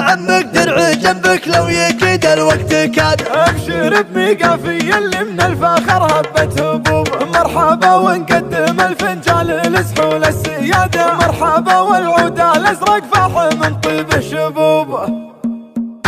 عمك درع جنبك لو يكيد الوقت كاد. ابشر بميقافي اللي من الفخر هبت هبوب، مرحبا ونقدم الفنجان لسحول السيادة، مرحبا والعود الازرق فاح من طيب الشبوب.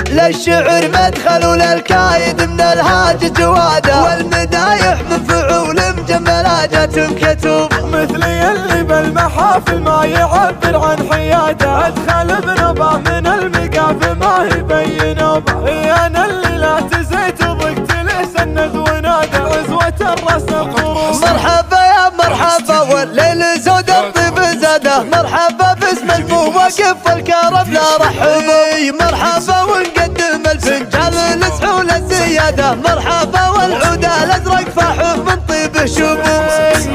للشعر مدخل وللكايد من الهاج جواده، والمدايح من فعول مجملات كتوب. مثلي اللي بالمحافل ما يعبر عن حياده، ادخل بنبا من المقاف ما يبين ابا. انا اللي لا تزيت ضقت له سند ونادى عزوة الرسم ضروب. مرحبا يا مرحبا والليل زود الطيب زاده، مرحبا باسم المواقف والكرم لا رحبوا. مرحبا ونقدم الفنجان لسحول الزياده، مرحبا والعود الازرق فاح من طيب شبوب.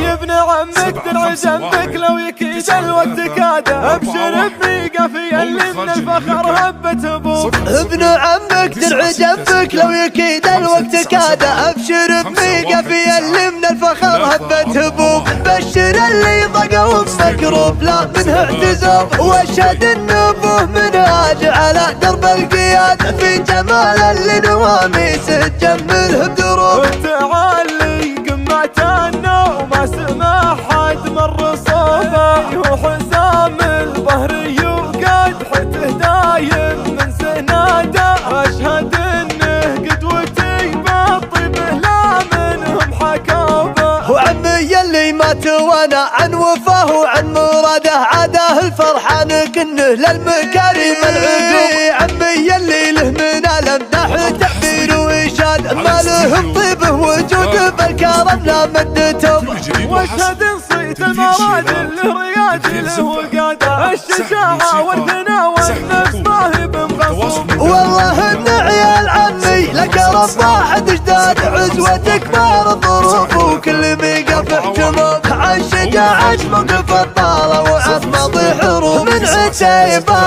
يا ابن عمك درع جنبك لو يكيد الوقت كاده، ابشر بميقافي اللي من الفخر هبت هبوب. ابن عمك درع جنبك لو يكيد الوقت كاده، ابشر بميقافي اللي من الفخر هبت هبوب. بشر اللي ضقوا بمكروب لا منه اعتزوب، واشهد ان ابوه منهاج على درب القياد، في جمال اللي نواميس تجمله بدروب. تعالي قمتنا وما سمع حد مر صوبه، وحسام الظهري وقد حته دايم من سناده، اشهد انه قدوتي بالطيب لا منهم حكوبه. وعمي اللي مات وانا عن وفاه وعن مراده، عاده الفرحان كنه للمكارم العقوب. عمي اللي له من الامداح تعبير وإشاد، ما لهم طيبه وجود بالكرم لا مدتهم. واشهد صيت المراجل له رياجي له وقاده، الشجاعه والثنا والنفس ما هي بمغصوب. والله ان عيال عمي لك رب واحد جداد، عزوتك كبار الظروف وكل ميقف احتمام. عن شجاعة موقف الطالة وعصمة حروب، من عتيبة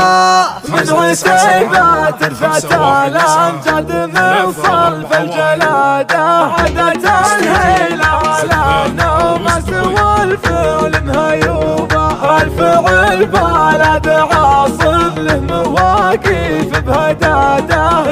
الفتى الامجاد موصل في الجلاده، عادت الهيله على النوم سوى الفعل مهيوبه. الفعل بلد عاصم له مواقف بهداده،